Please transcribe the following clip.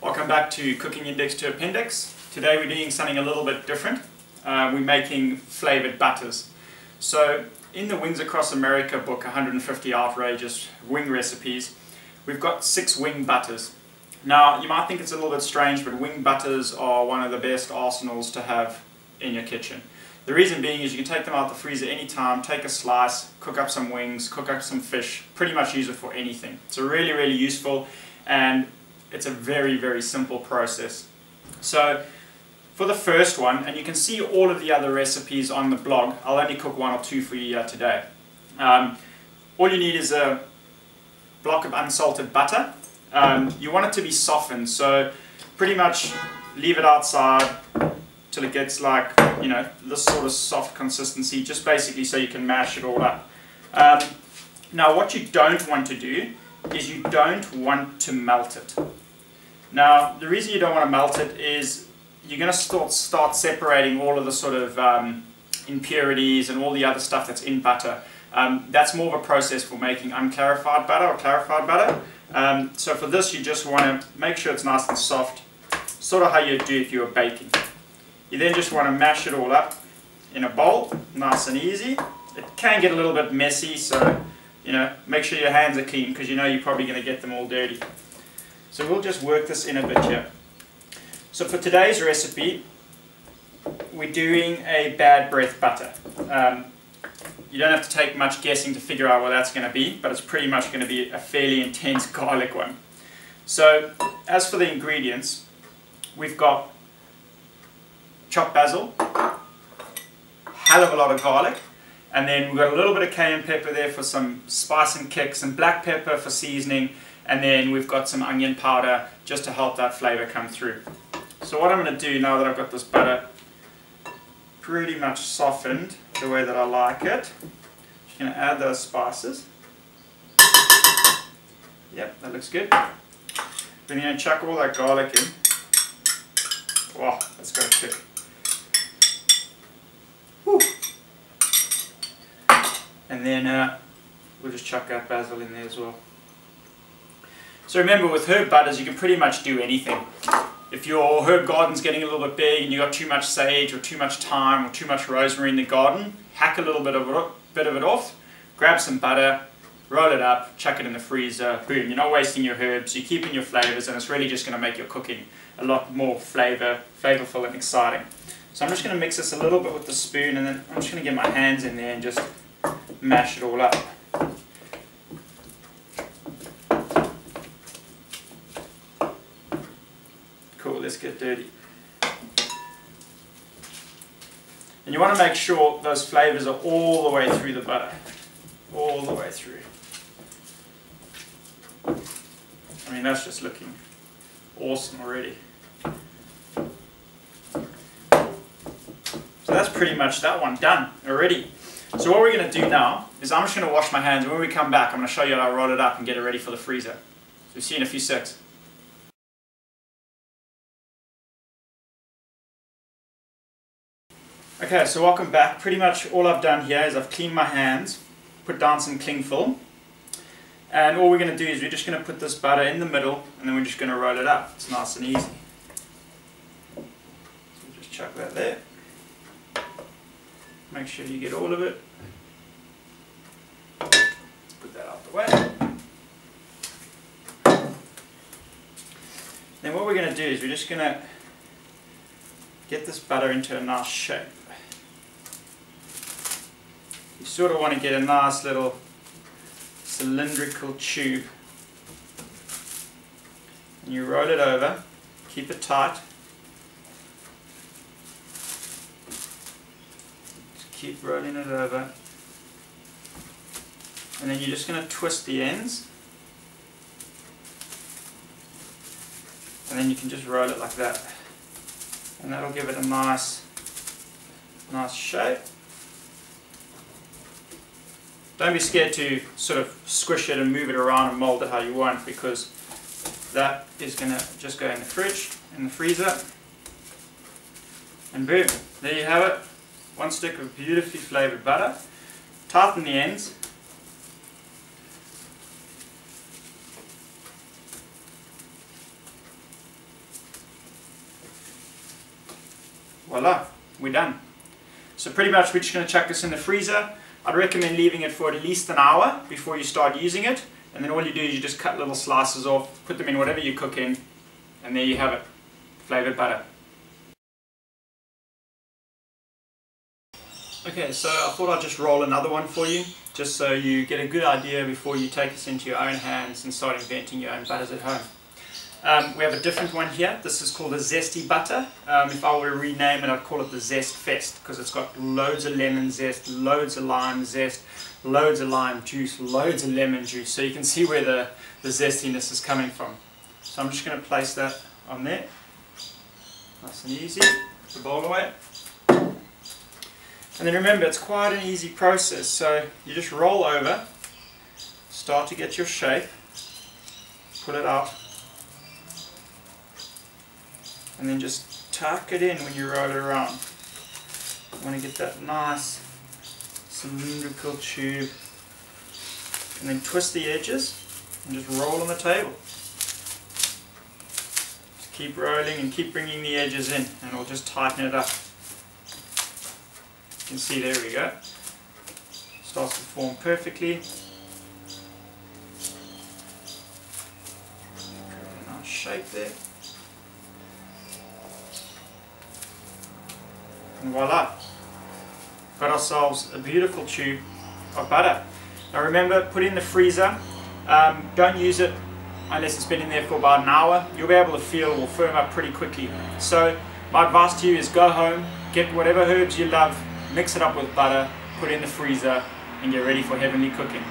Welcome back to Cooking Index to Appendix. Today we're doing something a little bit different. We're making flavored butters. So in the Wings Across America book, 150 Outrageous Wing Recipes, we've got 6 wing butters. Now you might think it's a little bit strange, but wing butters are one of the best arsenals to have in your kitchen. The reason being is you can take them out the freezer anytime, take a slice, cook up some wings, cook up some fish, pretty much use it for anything. It's really useful, and it's a very simple process. So for the first one, and you can see all of the other recipes on the blog, I'll only cook 1 or 2 for you today. All you need is a block of unsalted butter. You want it to be softened, so pretty much leave it outside till it gets like, you know, this sort of soft consistency, just basically so you can mash it all up. Now what you don't want to do is you don't want to melt it. Now the reason you don't want to melt it is you're going to start separating all of the sort of impurities and all the other stuff that's in butter. That's more of a process for making unclarified butter or clarified butter. So for this you just want to make sure it's nice and soft, sort of how you'd do if you were baking. You then just want to mash it all up in a bowl, nice and easy. It can get a little bit messy, so you know, make sure your hands are clean because you know you're probably going to get them all dirty. So we'll just work this in a bit here. So for today's recipe, we're doing a bad breath butter. You don't have to take much guessing to figure out what that's going to be, but it's pretty much going to be a fairly intense garlic one. So as for the ingredients, we've got chopped basil, hell of a lot of garlic, and then we've got a little bit of cayenne pepper there for some spice and kick, some black pepper for seasoning, and then we've got some onion powder just to help that flavor come through. So what I'm going to do now that I've got this butter pretty much softened the way that I like it, just going to add those spices. Yep, that looks good. Then you're going to chuck all that garlic in. Wow, that's got a kick. Whew. And then we'll just chuck that basil in there as well. So remember, with herb butters you can pretty much do anything. If your herb garden's getting a little bit big and you've got too much sage or too much thyme or too much rosemary in the garden, hack a little bit of it off, grab some butter, roll it up, chuck it in the freezer, boom, you're not wasting your herbs, you're keeping your flavors, and it's really just going to make your cooking a lot more flavorful and exciting. So I'm just going to mix this a little bit with the spoon, and then I'm just going to get my hands in there and just mash it all up. Cool, let's get dirty. And you want to make sure those flavors are all the way through the butter. All the way through. I mean, that's just looking awesome already. So that's pretty much that one done already. So what we're going to do now is I'm just going to wash my hands, and when we come back I'm going to show you how to roll it up and get it ready for the freezer. So we'll see you in a few secs. Okay, so welcome back. Pretty much all I've done here is I've cleaned my hands, put down some cling film, and all we're going to do is we're just going to put this butter in the middle, and then we're just going to roll it up. It's nice and easy. So we'll just chuck that there. Make sure you get all of it. Put that out the way. Then what we're going to do is we're just going to get this butter into a nice shape. You sort of want to get a nice little cylindrical tube, and you roll it over, keep it tight, just keep rolling it over, and then you're just going to twist the ends, and then you can just roll it like that, and that'll give it a nice shape. Don't be scared to sort of squish it and move it around and mold it how you want, because that is going to just go in the fridge, in the freezer, and boom, there you have it. 1 stick of beautifully flavored butter. Tighten the ends, voila, we're done. So pretty much we're just going to chuck this in the freezer. I'd recommend leaving it for at least an hour before you start using it, and then all you do is you just cut little slices off, put them in whatever you cook in, and there you have it, flavoured butter. Okay, so I thought I'd just roll another one for you, just so you get a good idea before you take this into your own hands and start inventing your own butters at home. We have a different one here. This is called a zesty butter. If I were to rename it, I'd call it the Zest Fest, because it's got loads of lemon zest, loads of lime zest, loads of lime juice, loads of lemon juice. So you can see where the zestiness is coming from. So I'm just going to place that on there. Nice and easy. Put the bowl away. And then remember, it's quite an easy process. So you just roll over, start to get your shape, pull it out, and then just tuck it in when you roll it around. You want to get that nice cylindrical tube, and then twist the edges and just roll on the table. Just keep rolling and keep bringing the edges in, and it'll just tighten it up. You can see, there we go. Starts to form perfectly. Create a nice shape there. And voila, got ourselves a beautiful tube of butter. Now remember, put it in the freezer. Don't use it unless it's been in there for about an hour. You'll be able to feel it will firm up pretty quickly. So my advice to you is go home, get whatever herbs you love, mix it up with butter, put it in the freezer, and get ready for heavenly cooking.